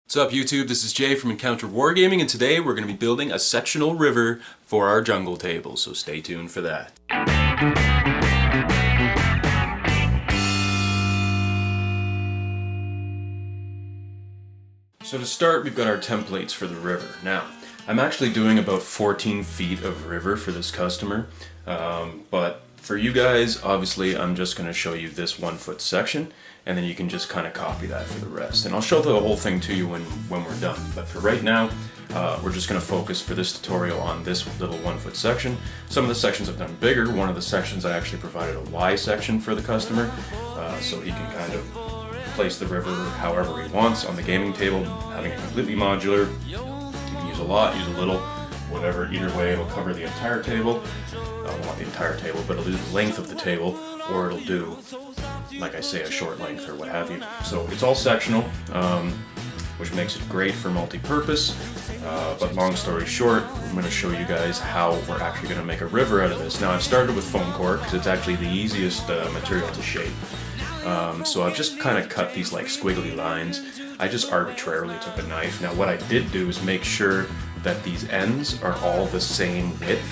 What's up YouTube, this is Jay from Encounter Wargaming, and today we're going to be building a sectional river for our jungle table, so stay tuned for that. So to start, we've got our templates for the river. Now, I'm actually doing about 14 feet of river for this customer, but for you guys, obviously I'm just going to show you this 1 foot section, and then you can just kind of copy that for the rest. And I'll show the whole thing to you when we're done. But for right now, we're just going to focus for this tutorial on this little 1 foot section. Some of the sections I've done bigger. One of the sections I actually provided a Y section for the customer, so he can kind of place the river however he wants on the gaming table, having it completely modular. You can use a lot, use a little, whatever. Either way, it'll cover the entire table. Well, not the entire table, but it'll do the length of the table, or it'll do, like I say, a short length or what have you. So it's all sectional, which makes it great for multi-purpose. But long story short, I'm going to show you guys how we're actually going to make a river out of this. Now I've started with foam core because it's actually the easiest material to shape. So I've just kind of cut these like squiggly lines. I just arbitrarily took a knife. Now what I did do is make sure that these ends are all the same width.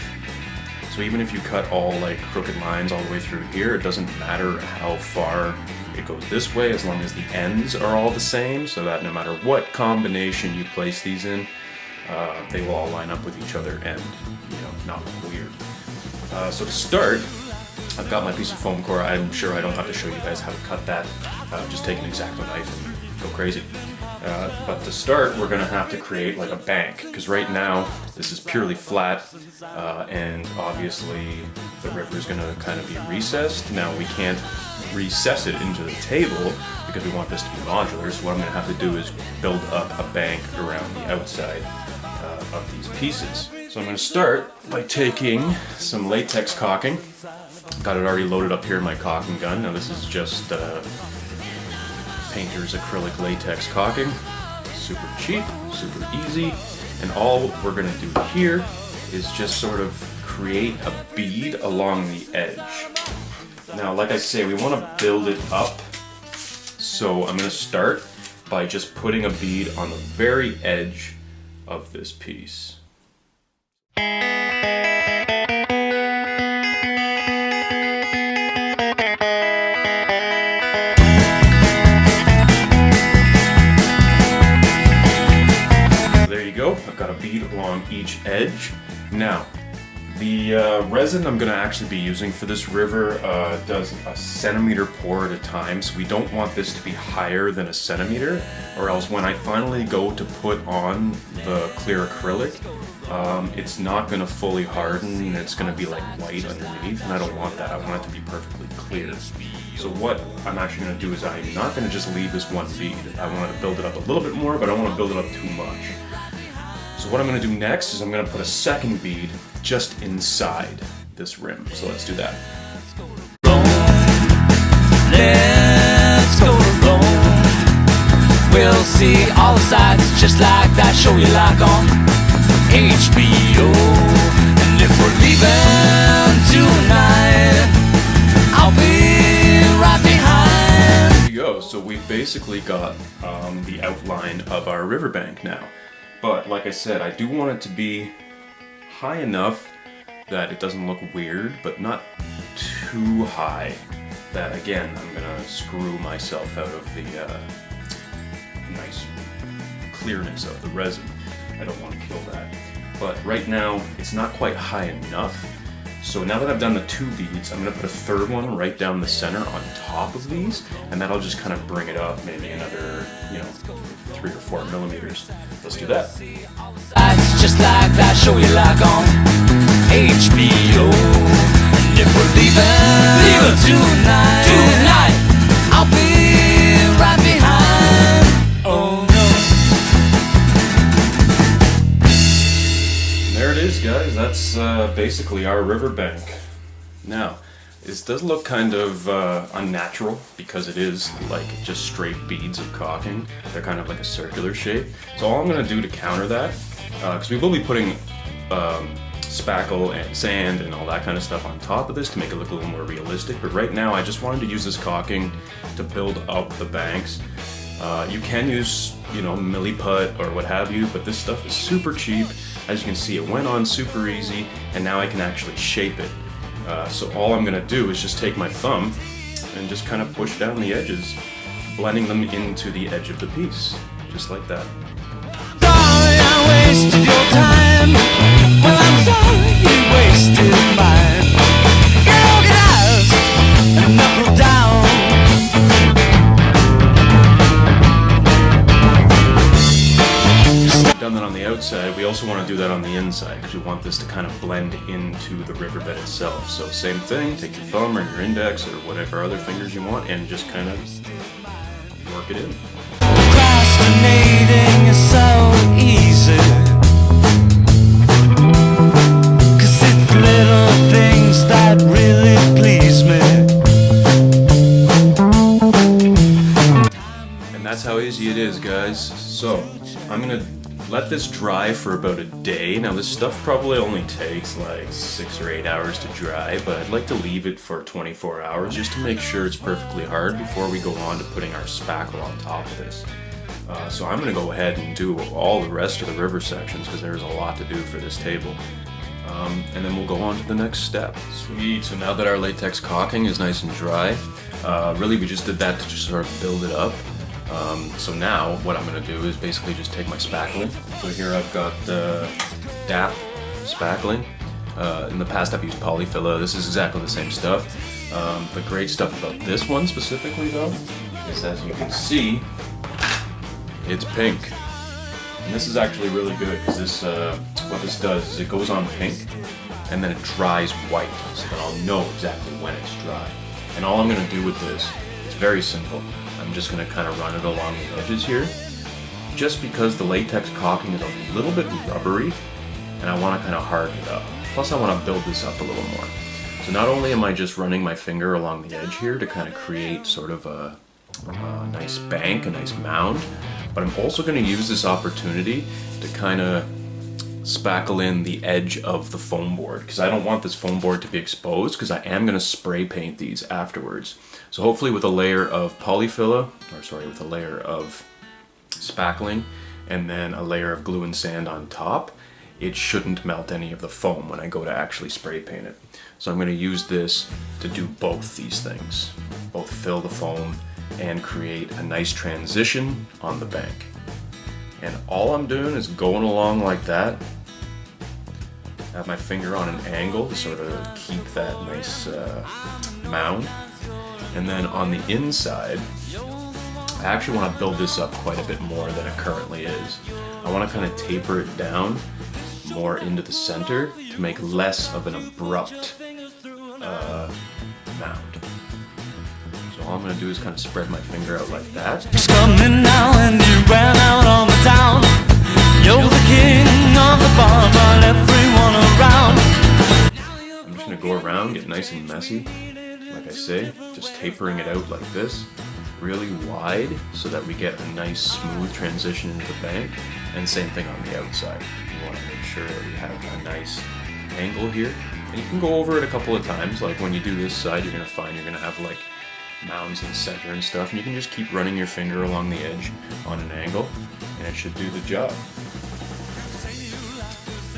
So even if you cut all like crooked lines all the way through here, it doesn't matter how far it goes this way as long as the ends are all the same, so that no matter what combination you place these in, they will all line up with each other and, you know, not look weird. So to start, I've got my piece of foam core. I'm sure I don't have to show you guys how to cut that. Just take an X-Acto knife and go crazy. But to start, we're going to have to create like a bank, because right now this is purely flat, and obviously the river is going to kind of be recessed. Now we can't recess it into the table because we want this to be modular, so what I'm going to have to do is build up a bank around the outside of these pieces. So I'm going to start by taking some latex caulking. Got it already loaded up here in my caulking gun. Now this is just painter's acrylic latex caulking. Super cheap, super easy, and all we're going to do here is just sort of create a bead along the edge. Now like I say, we want to build it up, so I'm going to start by just putting a bead on the very edge of this piece. I've got a bead along each edge. Now, the resin I'm going to actually be using for this river does a centimeter pour at a time, so we don't want this to be higher than a centimeter, or else when I finally go to put on the clear acrylic, it's not going to fully harden and it's going to be like white underneath, and I don't want that. I want it to be perfectly clear. So what I'm actually going to do is I'm not going to just leave this one bead. I want to build it up a little bit more, but I don't want to build it up too much. So what I'm going to do next is I'm going to put a second bead just inside this rim. So let's do that. Let's go alone. We'll see all the sights just like that show you like on HBO. And if we're leaving tonight, I'll be right behind. There you go. So we've basically got the outline of our riverbank now. But like I said, I do want it to be high enough that it doesn't look weird, but not too high that, again, I'm gonna screw myself out of the nice clearness of the resin. I don't want to kill that. But right now, it's not quite high enough. So now that I've done the two beads, I'm going to put a third one right down the center on top of these, and that'll just kind of bring it up maybe another, 3 or 4 millimeters. Let's do that. It's just like that show you like on HBO. And if we're leaving tonight, I'll be right behind. Oh no. There it is, guys. That's basically our riverbank. Now, this does look kind of unnatural because it is like just straight beads of caulking. They're kind of like a circular shape. So all I'm going to do to counter that, because we will be putting spackle and sand and all that kind of stuff on top of this to make it look a little more realistic, but right now I just wanted to use this caulking to build up the banks You can use, you know, milliput or what have you, but this stuff is super cheap. As you can see, it went on super easy, and now I can actually shape it. So all I'm gonna do is just take my thumb and just kind of push down the edges, blending them into the edge of the piece, just like that. Sorry I wasted your time. Well, I'm sorry you wasted mine. Get organized and knuckle down. Done that on the outside, we also want to do that on the inside because we want this to kind of blend into the riverbed itself. So same thing, take your thumb or your index or whatever other fingers you want and just kind of work it in. Procrastinating is so easy, 'cause it's the little things that really please me. And that's how easy it is, guys. So I'm gonna let this dry for about a day. Now this stuff probably only takes like 6 or 8 hours to dry, but I'd like to leave it for 24 hours just to make sure it's perfectly hard before we go on to putting our spackle on top of this. So I'm gonna go ahead and do all the rest of the river sections because there's a lot to do for this table. And then we'll go on to the next step. Sweet, so now that our latex caulking is nice and dry, really we just did that to just sort of build it up. So now what I'm going to do is basically just take my spackling. So here I've got the DAP spackling. In the past I've used Polyfilla. This is exactly the same stuff. The great stuff about this one specifically though is, as you can see, it's pink. And this is actually really good because this, what this does is it goes on pink and then it dries white, so that I'll know exactly when it's dry. And all I'm going to do with this, it's very simple. I'm just going to kind of run it along the edges here, just because the latex caulking is a little bit rubbery and I want to kind of harden it up. Plus I want to build this up a little more. So not only am I just running my finger along the edge here to kind of create sort of a nice bank, a nice mound, but I'm also going to use this opportunity to kind of spackle in the edge of the foam board, because I don't want this foam board to be exposed, because I am going to spray paint these afterwards. So hopefully with a layer of Polyfilla, or sorry, with a layer of spackling and then a layer of glue and sand on top, it shouldn't melt any of the foam when I go to actually spray paint it. So I'm going to use this to do both these things, both fill the foam and create a nice transition on the bank. And all I'm doing is going along like that. I have my finger on an angle to sort of keep that nice mound. And then on the inside, I actually want to build this up quite a bit more than it currently is. I want to kind of taper it down more into the center to make less of an abrupt mound. So all I'm going to do is kind of spread my finger out like that. It's coming now and you ran out on the town. You're the king of the bar, but everyone around. I'm just going to go around, get nice and messy. Like I say, just tapering it out like this, really wide, so that we get a nice smooth transition into the bank. And same thing on the outside. We want to make sure that we have a nice angle here. And you can go over it a couple of times, like when you do this side, you're going to find you're going to have like mounds in the center and stuff, and you can just keep running your finger along the edge on an angle, and it should do the job.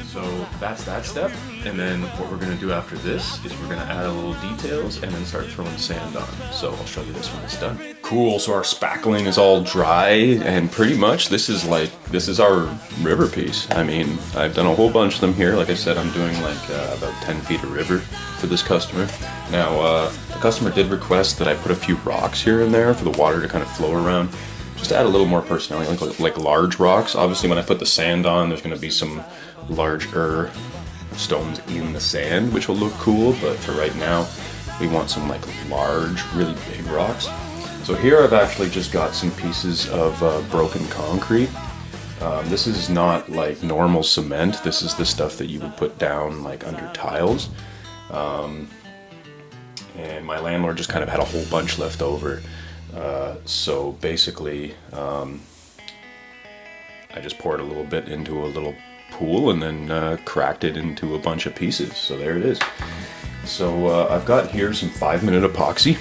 So that's that step, and then what we're going to do after this is we're going to add a little details and then start throwing sand on. So I'll show you this when it's done. Cool, so our spackling is all dry, and pretty much this is our river piece. I mean, I've done a whole bunch of them here. Like I said, I'm doing like about 10 feet of river for this customer. Now, the customer did request that I put a few rocks here and there for the water to kind of flow around. Just to add a little more personality, like large rocks. Obviously, when I put the sand on, there's going to be some larger stones in the sand, which will look cool, but for right now, we want some like large, really big rocks. So here I've actually just got some pieces of broken concrete. This is not like normal cement. This is the stuff that you would put down like under tiles. And my landlord just kind of had a whole bunch left over. So basically, I just poured a little bit into a little pool and then cracked it into a bunch of pieces. So there it is. So I've got here some 5-minute epoxy.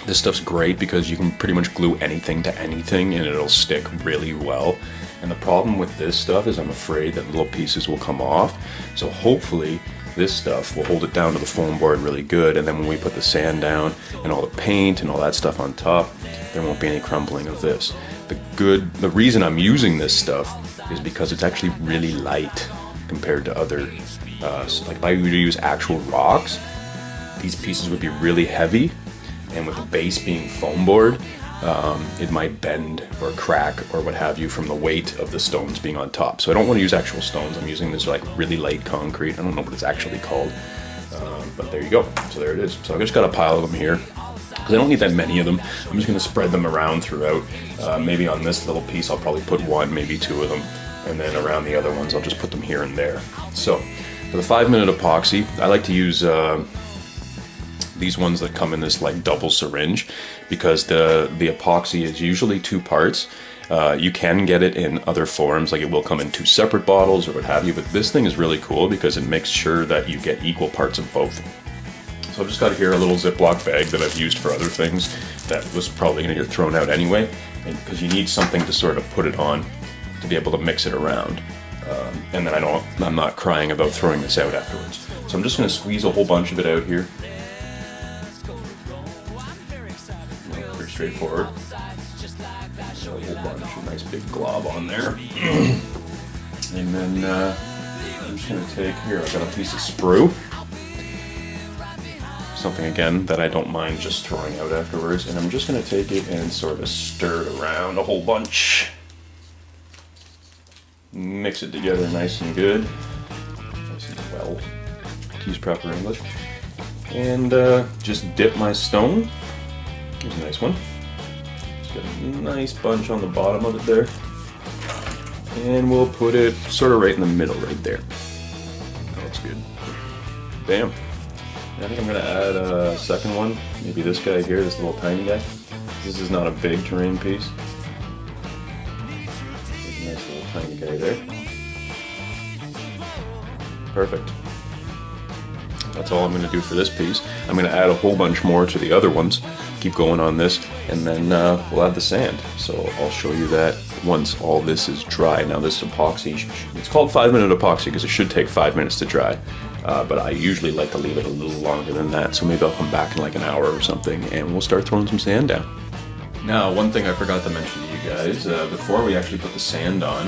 This stuff's great because you can pretty much glue anything to anything and it'll stick really well. And the problem with this stuff is I'm afraid that little pieces will come off. So hopefully this stuff will hold it down to the foam board really good, and then when we put the sand down and all the paint and all that stuff on top, there won't be any crumbling of this. The reason I'm using this stuff is because it's actually really light compared to other, like if I were to use actual rocks, these pieces would be really heavy, and with the base being foam board, it might bend or crack or what have you from the weight of the stones being on top. So I don't want to use actual stones. I'm using this like really light concrete. I don't know what it's actually called, but there you go. So there it is. So I just got a pile of them here because I don't need that many of them. I'm just going to spread them around throughout. Maybe on this little piece I'll probably put one, maybe two of them, and then around the other ones I'll just put them here and there. So for the 5-minute epoxy, I like to use these ones that come in this like double syringe, because the epoxy is usually 2 parts. You can get it in other forms, like it will come in 2 separate bottles or what have you, but this thing is really cool because it makes sure that you get equal parts of both. So I've just got here a little Ziploc bag that I've used for other things that was probably going to get thrown out anyway, because you need something to sort of put it on to be able to mix it around. And then I'm not crying about throwing this out afterwards. So I'm just going to squeeze a whole bunch of it out here. Pretty straightforward. A whole bunch, a nice big glob on there. And then I'm just going to take, here I've got a piece of sprue. Something again that I don't mind just throwing out afterwards. And I'm just going to take it and sort of stir it around a whole bunch. Mix it together nice and good. Nice and well, to use proper English. And just dip my stone. Here's a nice one. Just got a nice bunch on the bottom of it there. And we'll put it sort of right in the middle right there. That's good. Bam. And I think I'm going to add a second one. Maybe this guy here, this little tiny guy. This is not a big terrain piece. There's a nice little tiny guy there. Perfect. That's all I'm going to do for this piece. I'm going to add a whole bunch more to the other ones, keep going on this, and then we'll add the sand. So I'll show you that once all this is dry. Now this epoxy, it's called 5-minute epoxy because it should take 5 minutes to dry, but I usually like to leave it a little longer than that, so maybe I'll come back in like an hour or something and we'll start throwing some sand down. Now, one thing I forgot to mention to you guys, before we actually put the sand on,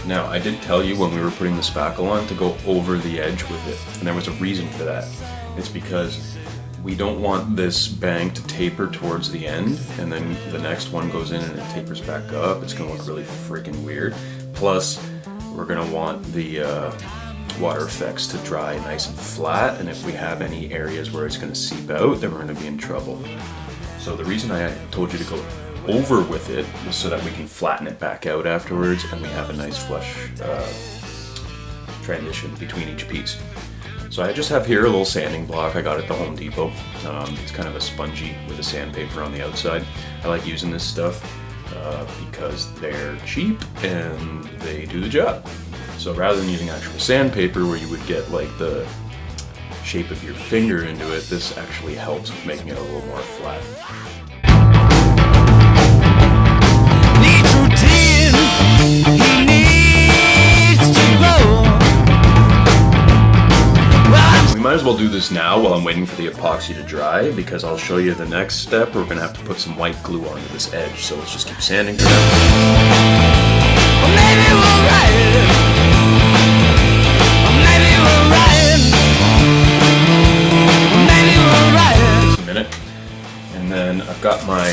now I did tell you when we were putting the spackle on to go over the edge with it, and there was a reason for that. It's because we don't want this bang to taper towards the end, and then the next one goes in and it tapers back up. It's going to look really freaking weird. Plus, we're going to want the water effects to dry nice and flat, and if we have any areas where it's going to seep out, then we're going to be in trouble. So the reason I told you to go over with it was so that we can flatten it back out afterwards and we have a nice flush transition between each piece. So I just have here a little sanding block I got at the Home Depot. It's kind of a spongy with a sandpaper on the outside. I like using this stuff because they're cheap and they do the job. So rather than using actual sandpaper where you would get like the shape of your finger into it, this actually helps with making it a little more flat. We might as well do this now while I'm waiting for the epoxy to dry, because I'll show you the next step. We're going to have to put some white glue onto this edge, so let's just keep sanding for now. Well, maybe we're right. Well, maybe we're right. Well, maybe we're right. Just a minute. And then I've got my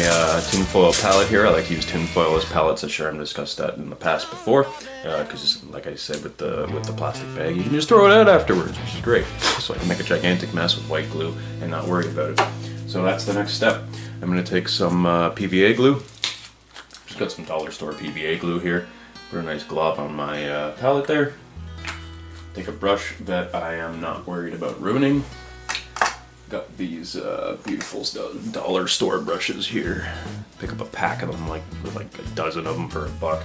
tinfoil palette here. I like to use tinfoil as palettes. I'm sure I've discussed that in the past before, because like I said with the plastic bag, you can just throw it out afterwards, which is great. So I can make a gigantic mess with white glue and not worry about it. So that's the next step. I'm going to take some PVA glue. Just got some dollar store PVA glue here. Put a nice glob on my palette there. Take a brush that I am not worried about ruining. Got these beautiful dollar store brushes here. Pick up a pack of them, like a dozen of them for $1.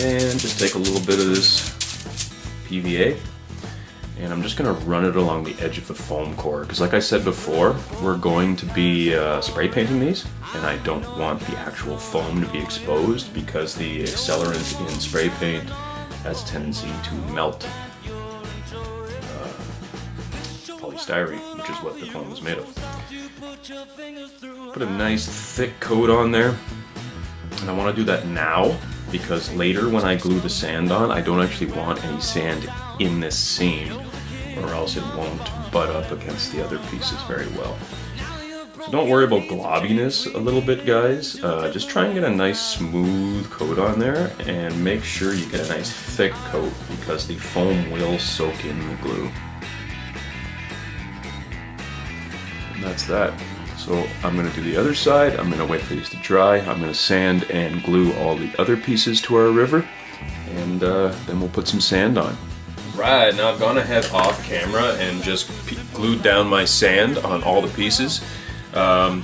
And just take a little bit of this PVA and I'm just going to run it along the edge of the foam core, because like I said before, we're going to be spray painting these, and I don't want the actual foam to be exposed because the accelerant in spray paint has a tendency to melt polystyrene, which is what the foam is made of. Put a nice thick coat on there, and I want to do that now because later when I glue the sand on, I don't actually want any sand in this seam, or else it won't butt up against the other pieces very well. So don't worry about globbiness a little bit, guys. Just try and get a nice smooth coat on there, and make sure you get a nice thick coat because the foam will soak in the glue. And that's that. So I'm going to do the other side, I'm going to wait for these to dry, I'm going to sand and glue all the other pieces to our river, and then we'll put some sand on. Right, now I've gone ahead off camera and just glued down my sand on all the pieces. I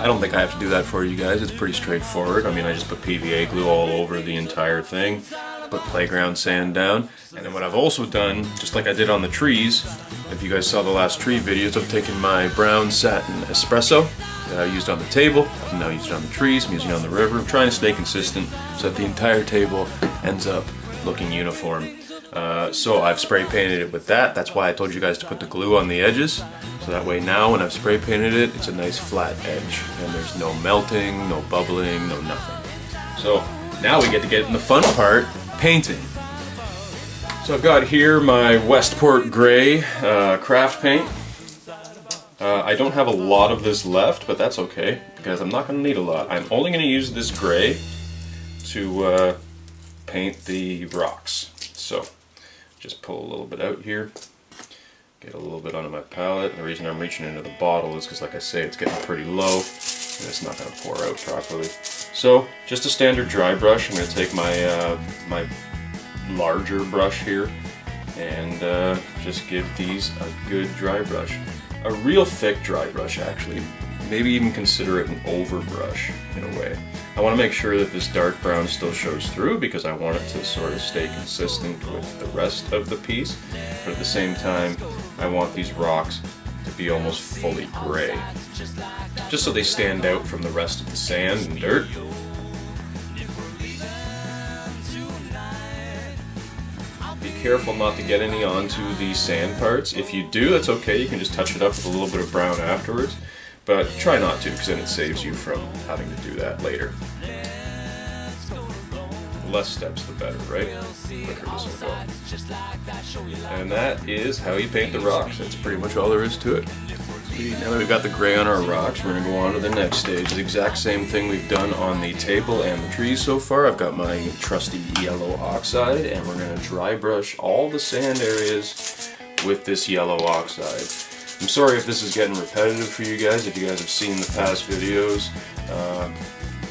don't think I have to do that for you guys, it's pretty straightforward. I mean, I just put PVA glue all over the entire thing, put playground sand down, and then what I've also done, just like I did on the trees, if you guys saw the last tree videos, I've taken my brown satin espresso that I used on the table, I'm now using it on the trees, I'm using it on the river. I'm trying to stay consistent so that the entire table ends up looking uniform. So I've spray painted it with that. That's why I told you guys to put the glue on the edges. So that way now when I've spray painted it, it's a nice flat edge. And there's no melting, no bubbling, no nothing. So now we get to get in the fun part, painting. So I've got here my Westport Gray craft paint. I don't have a lot of this left, but that's okay because I'm not going to need a lot. I'm only going to use this gray to paint the rocks. So just pull a little bit out here, get a little bit onto my palette. The reason I'm reaching into the bottle is because, like I say, it's getting pretty low and it's not going to pour out properly. So just a standard dry brush. I'm going to take my my larger brush here and just give these a good dry brush. A real thick dry brush, actually. Maybe even consider it an overbrush in a way. I want to make sure that this dark brown still shows through because I want it to sort of stay consistent with the rest of the piece, but at the same time I want these rocks to be almost fully gray, just so they stand out from the rest of the sand and dirt. Be careful not to get any onto the sand parts. If you do, that's okay, you can just touch it up with a little bit of brown afterwards. But try not to, because then it saves you from having to do that later. The less steps, the better, right? The quicker this will go. And that is how you paint the rocks. That's pretty much all there is to it. Sweet. Now that we've got the gray on our rocks, we're going to go on to the next stage. The exact same thing we've done on the table and the trees so far. I've got my trusty yellow oxide, and we're going to dry brush all the sand areas with this yellow oxide. I'm sorry if this is getting repetitive for you guys, if you guys have seen the past videos.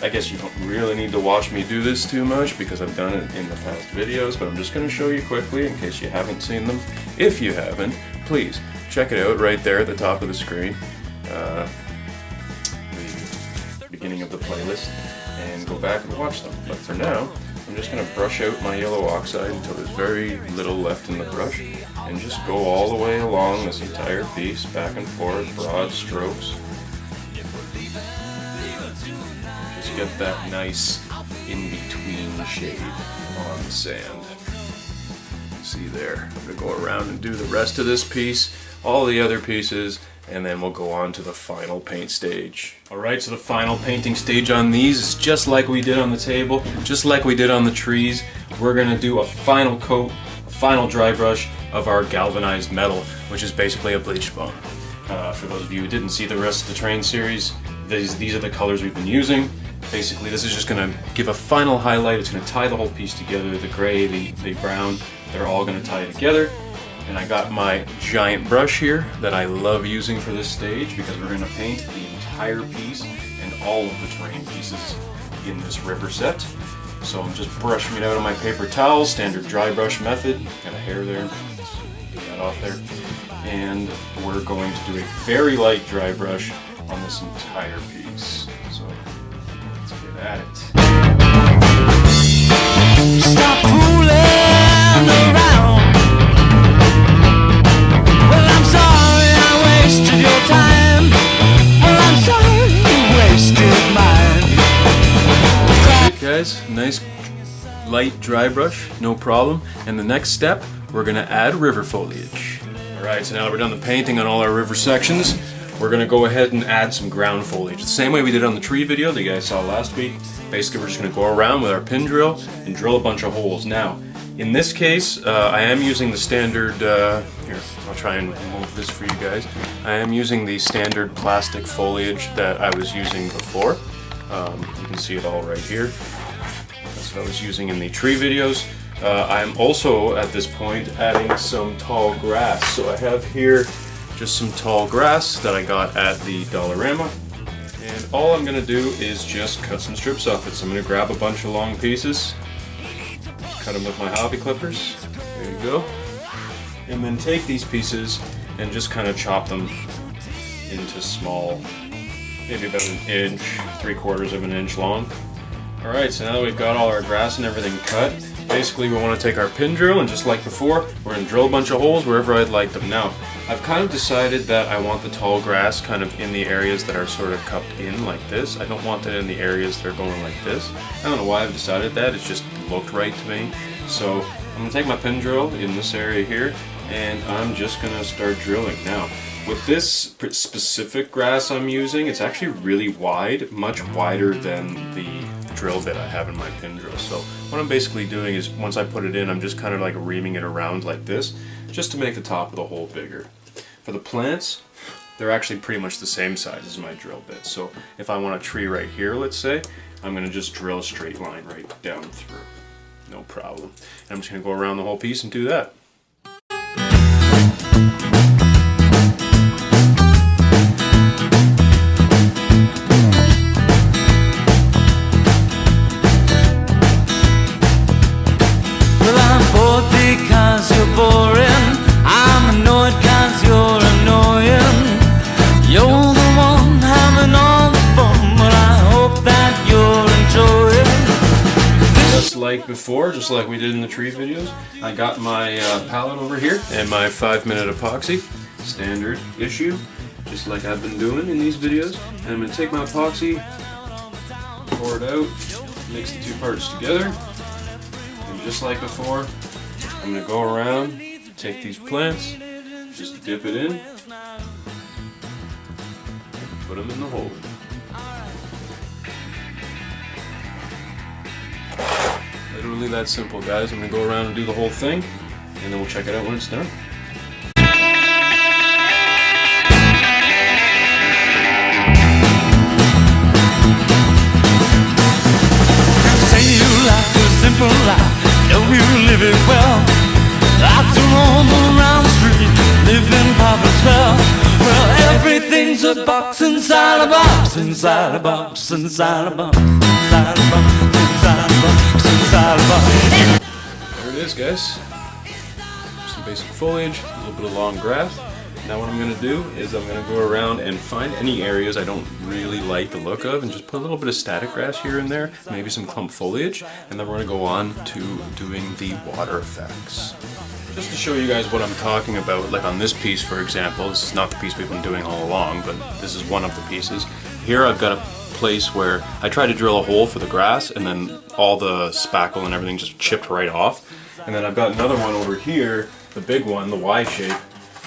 I guess you don't really need to watch me do this too much because I've done it in the past videos, but I'm just going to show you quickly in case you haven't seen them. If you haven't, please check it out right there at the top of the screen, the beginning of the playlist, and go back and watch them. But for now, I'm just going to brush out my yellow oxide until there's very little left in the brush, and just go all the way along this entire piece, back and forth, broad strokes. Just get that nice in-between shade on the sand. See there, I'm going to go around and do the rest of this piece, all the other pieces, and then we'll go on to the final paint stage. Alright, so the final painting stage on these is just like we did on the table, just like we did on the trees. We're going to do a final coat, a final dry brush of our galvanized metal, which is basically a bleach foam. For those of you who didn't see the rest of the train series, these are the colors we've been using. Basically, this is just going to give a final highlight. It's going to tie the whole piece together. The gray, the brown, they're all going to tie together. And I got my giant brush here that I love using for this stage because we're going to paint the entire piece and all of the terrain pieces in this river set. So I'm just brushing it out on my paper towel, standard dry brush method. Got a hair there, get that off there. And we're going to do a very light dry brush on this entire piece. So let's get at it. Stop fooling around. light dry brush, no problem. And the next step, we're gonna add river foliage. Alright, so now that we're done the painting on all our river sections, we're gonna go ahead and add some ground foliage. The same way we did on the tree video that you guys saw last week. Basically, we're just gonna go around with our pin drill and drill a bunch of holes. Now, in this case, I am using the standard, here, I'll try and move this for you guys. I am using the standard plastic foliage that I was using before. You can see it all right here. That's what I was using in the tree videos. I'm also, at this point, adding some tall grass. So I have here just some tall grass that I got at the Dollarama. And all I'm going to do is just cut some strips off it. So I'm going to grab a bunch of long pieces, cut them with my hobby clippers. There you go. And then take these pieces and just kind of chop them into small, maybe about 1 inch, 3/4 of an inch long. Alright, so now that we've got all our grass and everything cut, basically we want to take our pin drill and just like before, we're going to drill a bunch of holes wherever I'd like them. Now, I've kind of decided that I want the tall grass kind of in the areas that are sort of cupped in like this. I don't want it in the areas that are going like this. I don't know why I've decided that, it's just looked right to me. So I'm going to take my pin drill in this area here and I'm just going to start drilling. Now, with this specific grass I'm using, it's actually really wide, much wider than the drill bit I have in my pin drill. So what I'm basically doing is once I put it in, I'm just kind of like reaming it around like this, just to make the top of the hole bigger. For the plants, they're actually pretty much the same size as my drill bit. So if I want a tree right here, let's say, I'm going to just drill a straight line right down through. No problem. And I'm just going to go around the whole piece and do that. Because you're boring, I'm annoyed because you're annoying. You're the one having all the fun, but I hope that you're enjoying. Just like before, just like we did in the tree videos, I got my palette over here and my 5-minute epoxy, standard issue, just like I've been doing in these videos. And I'm going to take my epoxy, pour it out, mix the two parts together, and just like before, I'm going to go around, take these plants, just dip it in, and put them in the hole. Literally that simple, guys. I'm going to go around and do the whole thing, and then we'll check it out when it's done. Say you like a simple life, know you live it well. Lots of roam around the street, living poverty's well. Well, everything's a box inside a box, inside a box, inside a box, inside a box, inside a box, inside a box. There it is, guys. Some basic foliage, a little bit of long grass. Now what I'm going to do is I'm going to go around and find any areas I don't really like the look of and just put a little bit of static grass here and there, maybe some clump foliage, and then we're going to go on to doing the water effects. Just to show you guys what I'm talking about, like on this piece for example, this is not the piece we've been doing all along, but this is one of the pieces. Here I've got a place where I tried to drill a hole for the grass and then all the spackle and everything just chipped right off. And then I've got another one over here, the big one, the Y shape,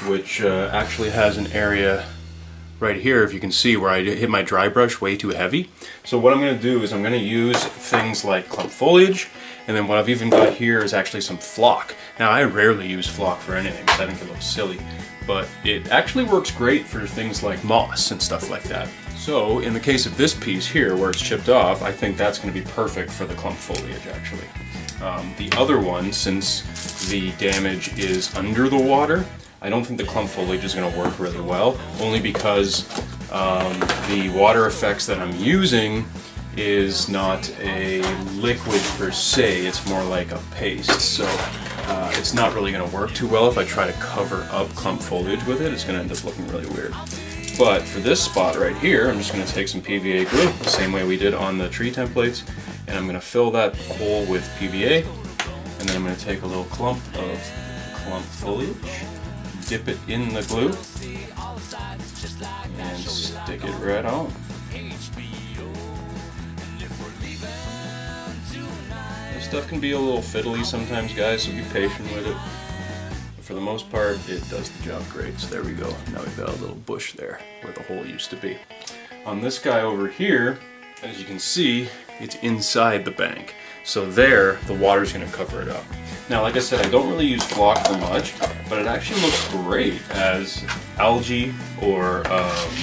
which actually has an area right here, if you can see, where I hit my dry brush way too heavy. So what I'm going to do is I'm going to use things like clump foliage, and then what I've even got here is actually some flock. Now I rarely use flock for anything because I think it looks silly, but it actually works great for things like moss and stuff like that. So in the case of this piece here where it's chipped off, I think that's going to be perfect for the clump foliage actually. The other one, since the damage is under the water, I don't think the clump foliage is going to work really well, only because the water effects that I'm using is not a liquid per se, it's more like a paste. So it's not really going to work too well if I try to cover up clump foliage with it. It's going to end up looking really weird. But for this spot right here, I'm just going to take some PVA glue, the same way we did on the tree templates, and I'm going to fill that hole with PVA, and then I'm going to take a little clump of clump foliage, dip it in the glue, and stick it right on. This stuff can be a little fiddly sometimes, guys, so be patient with it. But for the most part, it does the job great. So there we go. Now we've got a little bush there where the hole used to be. On this guy over here, as you can see, it's inside the bank. So there, the water's going to cover it up. Now, like I said, I don't really use flock for much, but it actually looks great as algae or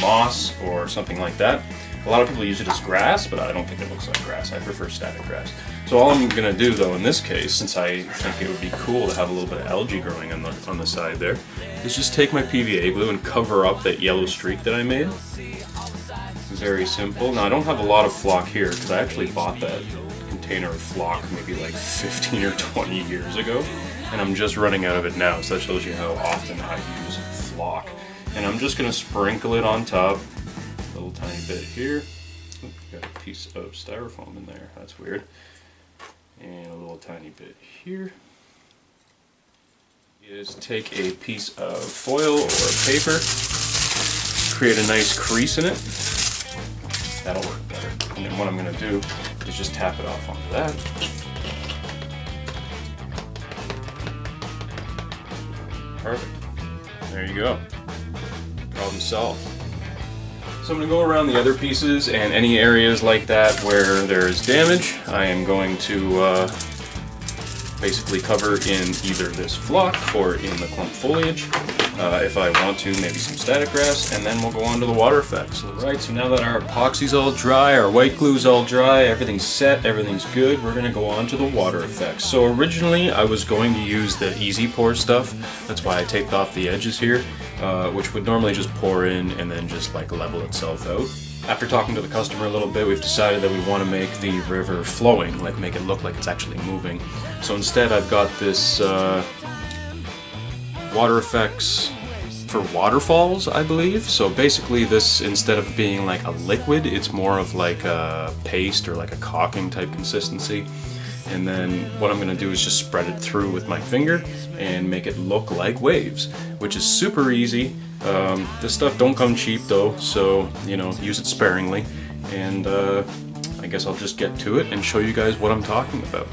moss or something like that. A lot of people use it as grass, but I don't think it looks like grass. I prefer static grass. So all I'm going to do, though, in this case, since I think it would be cool to have a little bit of algae growing on the side there, is just take my PVA glue and cover up that yellow streak that I made. Very simple. Now, I don't have a lot of flock here because I actually bought that container of flock maybe like 15 or 20 years ago, and I'm just running out of it now, so that shows you how often I use flock. And I'm just going to sprinkle it on top, a little tiny bit here. Ooh, got a piece of styrofoam in there, that's weird. And a little tiny bit here. Is take a piece of foil or paper, create a nice crease in it. That'll work better. And then what I'm going to do is just tap it off onto that. Perfect. There you go. Problem solved. So I'm going to go around the other pieces, and any areas like that where there's damage, I am going to basically cover in either this flock or in the clump foliage. If I want to, maybe some static grass, and then we'll go on to the water effects. Alright, so now that our epoxy's all dry, our white glue's all dry, everything's set, everything's good, we're going to go on to the water effects. So originally I was going to use the easy pour stuff, that's why I taped off the edges here, which would normally just pour in and then just like level itself out. After talking to the customer a little bit, we've decided that we want to make the river flowing, like make it look like it's actually moving. So instead I've got this water effects for waterfalls, I believe. So basically this, instead of being like a liquid, it's more of like a paste or like a caulking type consistency. And then what I'm going to do is just spread it through with my finger and make it look like waves, which is super easy. This stuff don't come cheap though, so you know, use it sparingly. And I guess I'll just get to it and show you guys what I'm talking about.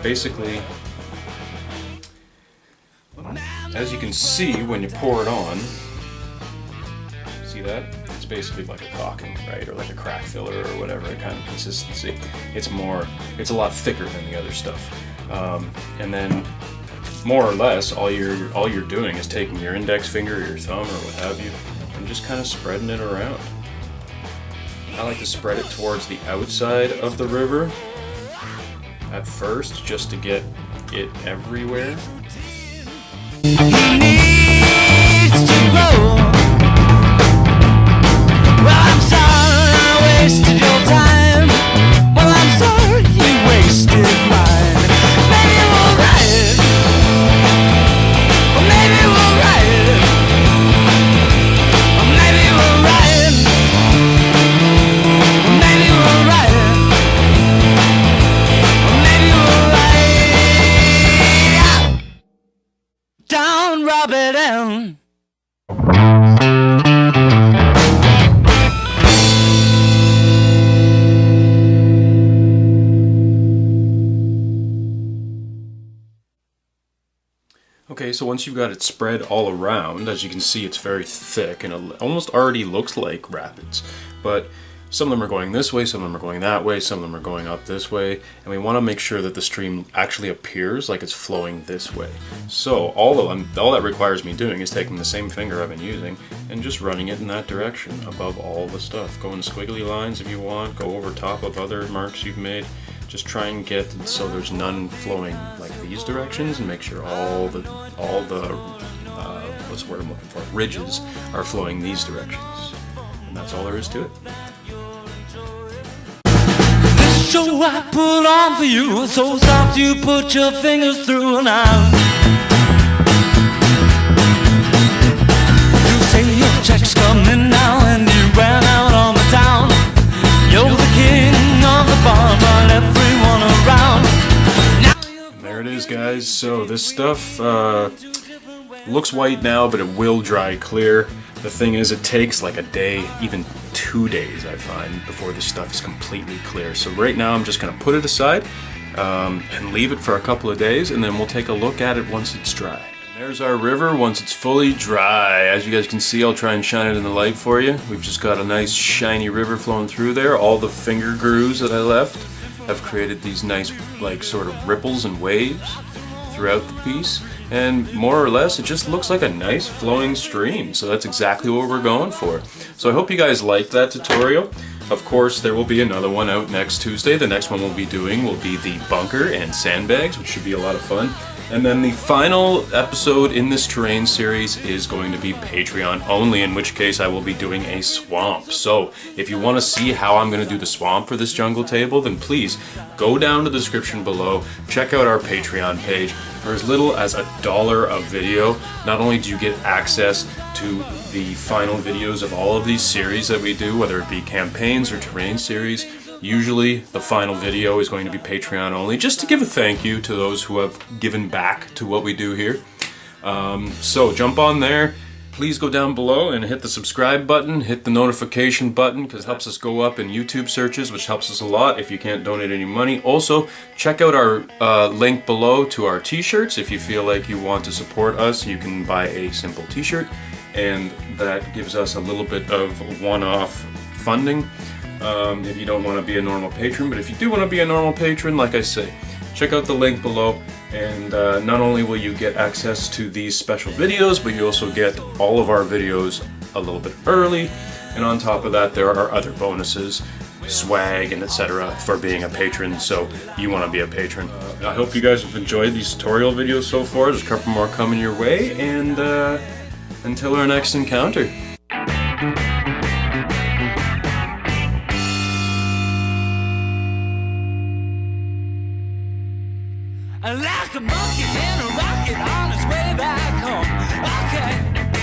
Basically, as you can see when you pour it on, see that? It's basically like a caulking, right? Or like a crack filler or whatever kind of consistency. It's a lot thicker than the other stuff. And then more or less all you're doing is taking your index finger or your thumb or what have you and just kind of spreading it around. I like to spread it towards the outside of the river at first, just to get it everywhere. He needs to grow. Well, I'm sorry I wasted your time. Well, I'm sorry you wasted mine. Maybe we'll ride. Well, maybe we'll ride. Well, maybe we'll ride. Well, maybe we'll ride. Well, maybe we'll ride. Down Robert Elm. Okay, so once you've got it spread all around, as you can see, it's very thick and it almost already looks like rapids. But some of them are going this way, some of them are going that way, some of them are going up this way, and we want to make sure that the stream actually appears like it's flowing this way. So all that requires me doing is taking the same finger I've been using and just running it in that direction above all the stuff. Go in squiggly lines if you want, go over top of other marks you've made. Just try and get so there's none flowing like these directions, and make sure all the what's the word I'm looking for? Ridges are flowing these directions. And that's all there is to it. This show I put on for you is so soft you put your fingers through now. You say your check's coming now and you ran out on the town. You're the king of the bar, but everyone around. And there it is, guys. So this stuff looks white now, but it will dry clear. The thing is, it takes like a day, even 2 days, I find, before this stuff is completely clear. So right now I'm just going to put it aside. and leave it for a couple of days, and then we'll take a look at it once it's dry. And there's our river once it's fully dry. As you guys can see, I'll try and shine it in the light for you. We've just got a nice shiny river flowing through there. All the finger grooves that I left have created these nice, like, sort of ripples and waves throughout the piece, and more or less it just looks like a nice flowing stream. So that's exactly what we're going for. So I hope you guys liked that tutorial. Of course, there will be another one out next Tuesday. The next one we'll be doing will be the bunker and sandbags, which should be a lot of fun. And then the final episode in this terrain series is going to be Patreon only, in which case I will be doing a swamp. So if you want to see how I'm going to do the swamp for this jungle table, then please go down to the description below, check out our Patreon page. For as little as $1 a video, not only do you get access to the final videos of all of these series that we do, whether it be campaigns or terrain series. Usually the final video is going to be Patreon only, just to give a thank you to those who have given back to what we do here. So jump on there. Please go down below and hit the subscribe button, hit the notification button, because it helps us go up in YouTube searches, which helps us a lot if you can't donate any money. Also, check out our link below to our t-shirts. If you feel like you want to support us, you can buy a simple t-shirt, and that gives us a little bit of one-off funding. If you don't want to be a normal patron, but if you do want to be a normal patron, like I say, check out the link below, and not only will you get access to these special videos, but you also get all of our videos a little bit early, and on top of that there are other bonuses, swag, and etc. for being a patron, so you want to be a patron. I hope you guys have enjoyed these tutorial videos so far. There's a couple more coming your way, and until our next encounter. Like a monkey in a rocket on its way back home. Okay.